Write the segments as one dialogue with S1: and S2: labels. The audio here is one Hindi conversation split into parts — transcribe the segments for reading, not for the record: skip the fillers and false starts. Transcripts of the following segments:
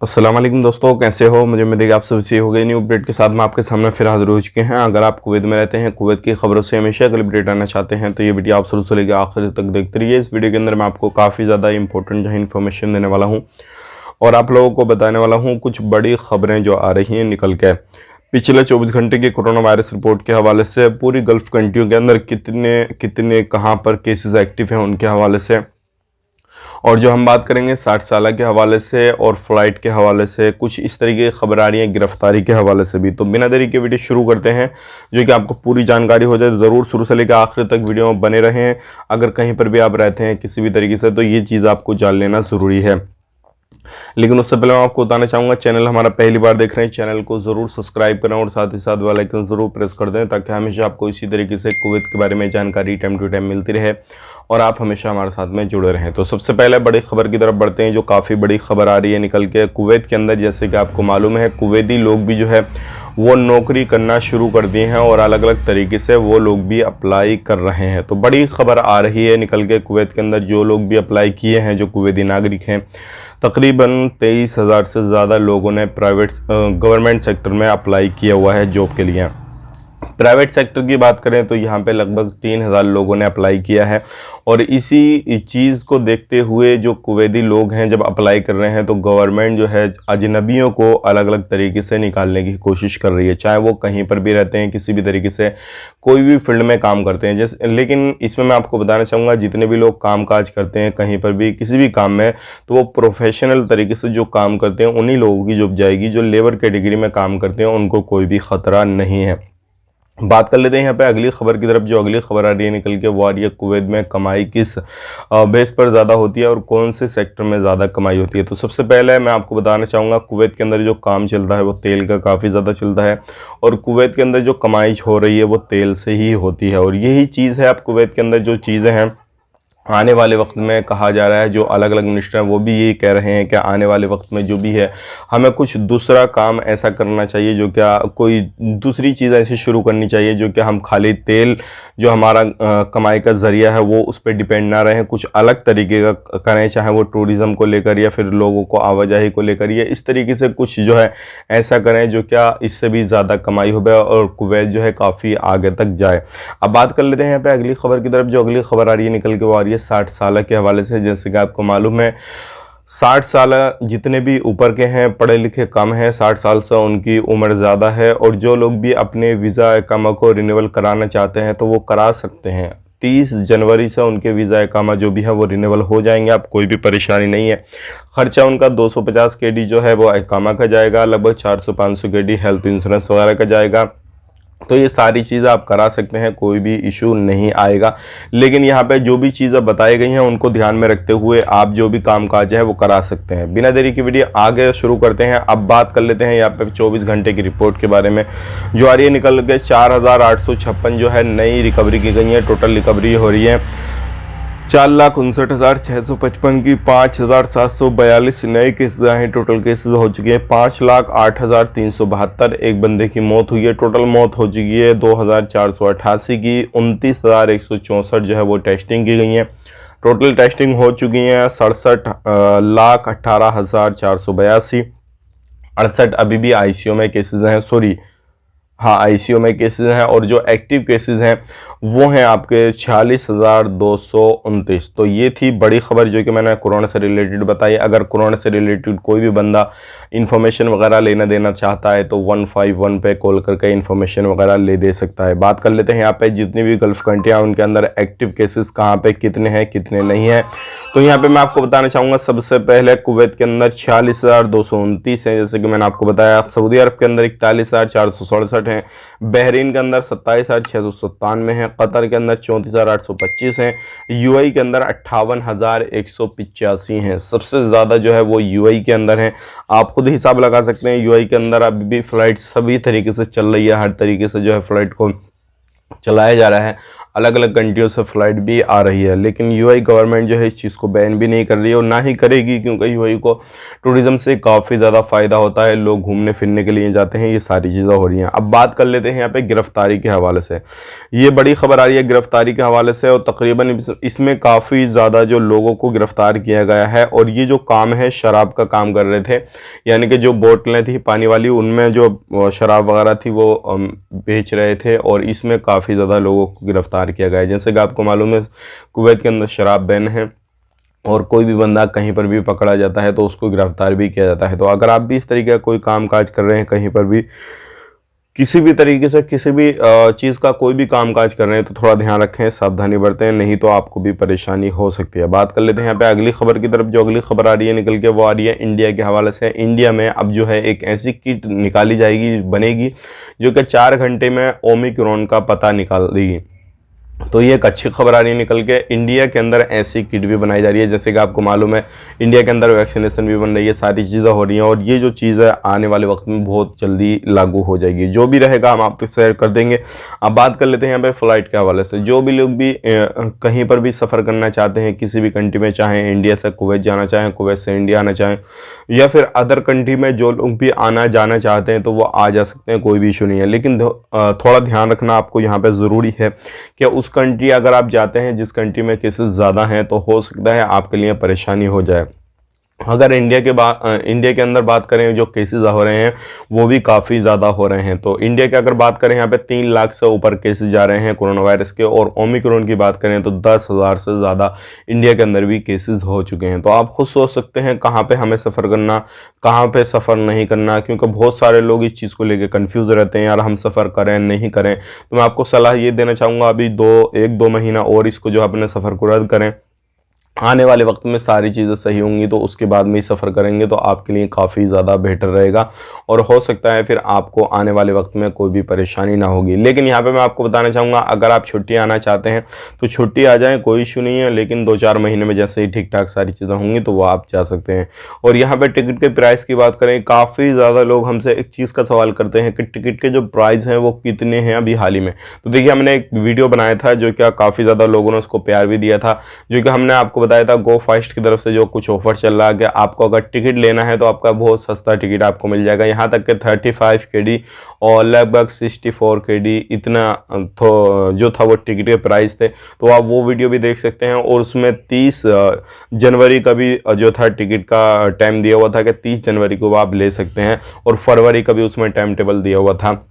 S1: अस्सलाम वालेकुम दोस्तों, कैसे हो? मुझे उम्मीद है कि आप सब अच्छे हो गए। न्यू अपडेट के साथ मैं आपके सामने फिर हाजिर हो चुके हैं। अगर आप कुवैत में रहते हैं, कुवैत की खबरों से हमेशा अगर अपडेट आना चाहते हैं तो ये वीडियो आप शुरू से लेकर आखिर तक देखते रहिए। इस वीडियो के अंदर मैं आपको काफ़ी ज़्यादा इंपॉर्टेंट जो है इन्फॉर्मेशन देने वाला हूँ और आप लोगों को बताने वाला हूँ कुछ बड़ी खबरें जो आ रही हैं निकल के। पिछले 24 घंटे की कोरोना वायरस रिपोर्ट के हवाले से पूरी गल्फ़ कंट्रियों के अंदर कितने कितने कहाँ पर केसेस एक्टिव हैं उनके हवाले से, और जो हम बात करेंगे 60 साल के हवाले से और फ्लाइट के हवाले से, कुछ इस तरीके की खबर आ रही है गिरफ्तारी के हवाले से भी। तो बिना देरी के वीडियो शुरू करते हैं, जो कि आपको पूरी जानकारी हो जाए। ज़रूर शुरू से लेकर आखिर तक वीडियो में बने रहें। अगर कहीं पर भी आप रहते हैं किसी भी तरीके से तो ये चीज़ आपको जान लेना ज़रूरी है। लेकिन उससे पहले मैं आपको बताना चाहूँगा, चैनल हमारा पहली बार देख रहे हैं, चैनल को ज़रूर सब्सक्राइब करें और साथ ही साथ बेल आइकन ज़रूर प्रेस कर दें, ताकि हमेशा आपको इसी तरीके से कुवैत के बारे में जानकारी टाइम टू टाइम मिलती रहे और आप हमेशा हमारे साथ में जुड़े रहें। तो सबसे पहले बड़ी खबर की तरफ बढ़ते हैं, जो काफ़ी बड़ी खबर आ रही है निकल के कुवैत के अंदर। जैसे कि आपको मालूम है, कुवैती लोग भी जो है वो नौकरी करना शुरू कर दिए हैं और अलग अलग तरीके से वो लोग भी अप्लाई कर रहे हैं। तो बड़ी खबर आ रही है निकल के कुवैत के अंदर। जो लोग भी अप्लाई किए हैं, जो कुवैती नागरिक हैं, तकरीबन 23,000 से ज़्यादा लोगों ने प्राइवेट गवर्नमेंट सेक्टर में अप्लाई किया हुआ है जॉब के लिए। प्राइवेट सेक्टर की बात करें तो यहाँ पे लगभग 3,000 लोगों ने अप्लाई किया है। और इसी चीज़ को देखते हुए जो कुवैती लोग हैं जब अप्लाई कर रहे हैं तो गवर्नमेंट जो है अजनबियों को अलग अलग तरीके से निकालने की कोशिश कर रही है, चाहे वो कहीं पर भी रहते हैं, किसी भी तरीके से कोई भी फील्ड में काम करते हैं। जैसे लेकिन इसमें मैं आपको बताना चाहूँगा, जितने भी लोग काम काज करते हैं कहीं पर भी किसी भी काम में, तो वो प्रोफेशनल तरीके से जो काम करते हैं उन्हीं लोगों की जॉब जाएगी। जो लेबर कैटेगरी में काम करते हैं उनको कोई भी ख़तरा नहीं है। बात कर लेते हैं यहाँ पे अगली खबर की तरफ। जो अगली खबर आ रही है निकल के वो आ रही है, कुवैत में कमाई किस बेस पर ज़्यादा होती है और कौन से सेक्टर में ज़्यादा कमाई होती है। तो सबसे पहले मैं आपको बताना चाहूँगा, कुवैत के अंदर जो काम चलता है वो तेल का काफ़ी ज़्यादा चलता है और कुवैत के अंदर जो कमाई हो रही है वो तेल से ही होती है। और यही चीज़ है, अब कुवैत के अंदर जो चीज़ें हैं आने वाले वक्त में कहा जा रहा है, जो अलग अलग मिनिस्टर हैं वो भी यही कह रहे हैं कि आने वाले वक्त में जो भी है हमें कुछ दूसरा काम ऐसा करना चाहिए, जो क्या कोई दूसरी चीज़ ऐसी शुरू करनी चाहिए जो कि हम खाली तेल जो हमारा कमाई का ज़रिया है वो उस पर डिपेंड ना रहें, कुछ अलग तरीके का करें, चाहे वो टूरिज़्म को लेकर या फिर लोगों को आवाजाही को लेकर, या इस तरीके से कुछ जो है ऐसा करें जो क्या इससे भी ज़्यादा कमाई हो जाए और कुवैत जो है काफ़ी आगे तक जाए। अब बात कर लेते हैं यहाँ पे अगली खबर की तरफ। जो अगली खबर आ रही है निकल के वो आ रही है 60 साल के हवाले से। जैसे कि आपको मालूम है, 60 साल जितने भी ऊपर के हैं, पढ़े लिखे कम हैं, 60 साल से उनकी उम्र ज़्यादा है। और जो लोग भी अपने वीज़ा इकामा को रिन्यूअल कराना चाहते हैं तो वो करा सकते हैं। 30 जनवरी से उनके वीज़ा इकामा जो भी है वो रिन्यूअल हो जाएंगे। अब कोई भी परेशानी नहीं है। खर्चा उनका 250 केडी जो है वो इकामा का जाएगा, लगभग 400-500 केडी हेल्थ इंश्योरेंस वगैरह का जाएगा। तो ये सारी चीज़ें आप करा सकते हैं, कोई भी इशू नहीं आएगा। लेकिन यहाँ पे जो भी चीज़ें बताई गई हैं उनको ध्यान में रखते हुए आप जो भी काम काज है वो करा सकते हैं। बिना देरी की वीडियो आगे शुरू करते हैं। अब बात कर लेते हैं यहाँ पे 24 घंटे की रिपोर्ट के बारे में जो आ रही है निकल के। 4,856 जो है नई रिकवरी की गई है, टोटल रिकवरी हो रही है 4,59,655 की। 5,742 नए केसेस आए हैं, टोटल केसेस हो चुके हैं 5,08,372। एक बंदे की मौत हुई है, टोटल मौत हो चुकी है 2,488 की। 29,164 जो है वो टेस्टिंग की गई हैं, टोटल टेस्टिंग हो चुकी हैं 67,18,482। 68 अभी भी आईसीयू में केसेस हैं, सॉरी हाँ आईसीयू में केसेस हैं। और जो एक्टिव केसेस हैं वो हैं आपके 46,229। तो ये थी बड़ी खबर जो कि मैंने कोरोना से रिलेटेड बताई। अगर कोरोना से रिलेटेड कोई भी बंदा इन्फॉर्मेशन वगैरह लेना देना चाहता है तो 151 पे कॉल करके इन्फॉर्मेशन वगैरह ले दे सकता है। बात कर लेते हैं यहाँ पे जितनी भी गल्फ़ कंट्रियाँ उनके अंदर एक्टिव केसेस कहाँ पे कितने हैं कितने नहीं हैं। तो यहाँ पे मैं आपको बताना चाहूँगा, सबसे पहले कुवैत के अंदर 46,229 है, जैसे कि मैंने आपको बताया। सऊदी अरब के अंदर 41,467 हैं, बहरीन के अंदर 27,697 हैं, कतर के अंदर 34,825 हैं, यूएई के अंदर 58,185 हैं। सबसे ज़्यादा जो है वो यूएई के अंदर हैं। आप खुद हिसाब लगा सकते हैं, यूएई के अंदर अभी भी फ़्लाइट सभी तरीके से चल रही है, हर तरीके से जो है फ़्लाइट को चलाया जा रहा है। अलग अलग कंट्रियों से फ़्लाइट भी आ रही है। लेकिन यूएई गवर्नमेंट जो है इस चीज़ को बैन भी नहीं कर रही है और ना ही करेगी, क्योंकि यूएई को टूरिज़्म से काफ़ी ज़्यादा फ़ायदा होता है, लोग घूमने फिरने के लिए जाते हैं, ये सारी चीज़ें हो रही हैं। अब बात कर लेते हैं यहाँ पे गिरफ्तारी के हवाले से। ये बड़ी खबर आ रही है गिरफ्तारी के हवाले से, और तकरीबन इसमें काफ़ी ज़्यादा जो लोगों को गिरफ्तार किया गया है, और ये जो काम है शराब का काम कर रहे थे, यानी कि जो बोतलें थी पानी वाली उनमें जो शराब वगैरह थी वो बेच रहे थे, और इसमें काफ़ी ज़्यादा लोगों को गिरफ्तार किया गया है। जैसे कि आपको मालूम है कुवैत के अंदर शराब बैन है, और कोई भी बंदा कहीं पर भी पकड़ा जाता है तो उसको गिरफ्तार भी किया जाता है। तो अगर आप भी इस तरीके का कोई काम काज कर रहे हैं, कहीं पर भी किसी भी तरीके से किसी भी चीज़ का कोई भी काम काज कर रहे हैं, तो थोड़ा ध्यान रखें, सावधानी बरतें, नहीं तो आपको भी परेशानी हो सकती है। बात कर लेते हैं यहाँ पे अगली खबर की तरफ। जो अगली खबर आ रही है निकल के, वो आ रही है इंडिया के हवाले से। इंडिया में अब जो है एक ऐसी किट निकाली जाएगी, बनेगी, जो कि 4 घंटे में ओमिक्रॉन का पता निकाल देगी। तो ये एक अच्छी खबर आ रही है निकल के। इंडिया के अंदर ऐसी किट भी बनाई जा रही है, जैसे कि आपको मालूम है इंडिया के अंदर वैक्सीनेशन भी बन रही है, सारी चीज़ें हो रही हैं, और ये जो चीज़ है आने वाले वक्त में बहुत जल्दी लागू हो जाएगी। जो भी रहेगा हम आपको शेयर कर देंगे। अब बात कर लेते हैं यहाँ पे फ़्लाइट के हवाले से। जो भी लोग भी कहीं पर भी सफ़र करना चाहते हैं किसी भी कंट्री में, चाहे इंडिया से कुवैत जाना चाहें, कुवैत से इंडिया आना चाहें, या फिर अदर कंट्री में जो लोग भी आना जाना चाहते हैं, तो वो आ जा सकते हैं, कोई भी इशू नहीं है। लेकिन थोड़ा ध्यान रखना आपको यहाँ पर ज़रूरी है कि उस कंट्री अगर आप जाते हैं जिस कंट्री में केसेस ज़्यादा हैं, तो हो सकता है आपके लिए परेशानी हो जाए। अगर इंडिया के अंदर बात करें, जो केसेस हो रहे हैं वो भी काफ़ी ज़्यादा हो रहे हैं। तो इंडिया की अगर बात करें, यहाँ पे 3 लाख से ऊपर केसेस जा रहे हैं कोरोना वायरस के, और ओमिक्रॉन की बात करें तो 10,000 से ज़्यादा इंडिया के अंदर भी केसेस हो चुके हैं। तो आप खुद सोच सकते हैं कहाँ पे हमें सफ़र करना, कहाँ पे सफ़र नहीं करना, क्योंकि बहुत सारे लोग इस चीज़ को लेकर कन्फ्यूज़ रहते हैं, यार हम सफ़र करें नहीं करें। तो मैं आपको सलाह ये देना चाहूँगा, अभी 1-2 महीना और इसको जो अपने सफ़र को रद्द करें। आने वाले वक्त में सारी चीज़ें सही होंगी तो उसके बाद में ही सफ़र करेंगे, तो आपके लिए काफ़ी ज़्यादा बेहतर रहेगा, और हो सकता है फिर आपको आने वाले वक्त में कोई भी परेशानी ना होगी। लेकिन यहाँ पे मैं आपको बताना चाहूँगा, अगर आप छुट्टी आना चाहते हैं तो छुट्टी आ जाएँ, कोई इशू नहीं है। लेकिन 2-4 महीने में जैसे ही ठीक ठाक सारी चीज़ें होंगी तो वो आप जा सकते हैं। और यहाँ पर टिकट के प्राइस की बात करें, काफ़ी ज़्यादा लोग हमसे एक चीज़ का सवाल करते हैं कि टिकट के जो प्राइस हैं वो कितने हैं अभी हाल ही में। तो देखिए, हमने एक वीडियो बनाया था जो क्या काफ़ी ज़्यादा लोगों ने उसको प्यार भी दिया था, जो कि हमने आपको बताया था गो फास्ट की तरफ से जो कुछ ऑफर चल रहा है कि आपको अगर टिकट लेना है तो आपका बहुत सस्ता टिकट आपको मिल जाएगा। यहाँ तक कि 35 kd और लगभग 64 kd इतना जो था वो टिकट के प्राइस थे। तो आप वो वीडियो भी देख सकते हैं, और उसमें 30 जनवरी का भी जो था टिकट का टाइम दिया हुआ था कि 30 जनवरी को आप ले सकते हैं, और फरवरी का भी उसमें टाइम टेबल दिया हुआ था।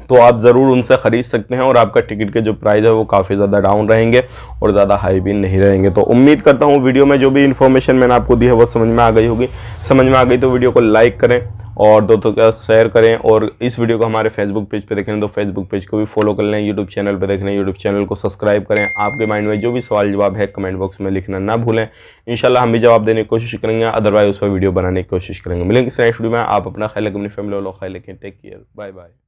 S1: तो आप ज़रूर उनसे ख़रीद सकते हैं, और आपका टिकट के जो प्राइस है वो काफ़ी ज़्यादा डाउन रहेंगे और ज़्यादा हाई भी नहीं रहेंगे। तो उम्मीद करता हूँ वीडियो में जो भी इन्फॉर्मेशन मैंने आपको दी है वो समझ में आ गई होगी। समझ में आ गई तो वीडियो को लाइक करें और दोस्तों के साथ शेयर करें, और इस वीडियो को हमारे फेसबुक पेज पे देख रहे हैं तो फेसबुक पेज को भी फॉलो कर लें। यूट्यूब चैनल पे देख रहे हैं, यूट्यूब चैनल को सब्सक्राइब करें। आपके माइंड में जो भी सवाल जवाब है कमेंट बॉक्स में लिखना ना भूलें, इंशाल्लाह हम भी जवाब देने की कोशिश करेंगे, अदरवाइज उस पर वीडियो बनाने की कोशिश करेंगे। मिलेंगे इस नेक्स्ट वीडियो में। आप अपना ख्याल रखें, अपनी फैमिली वालों का ख्याल रखें। Take care, bye bye.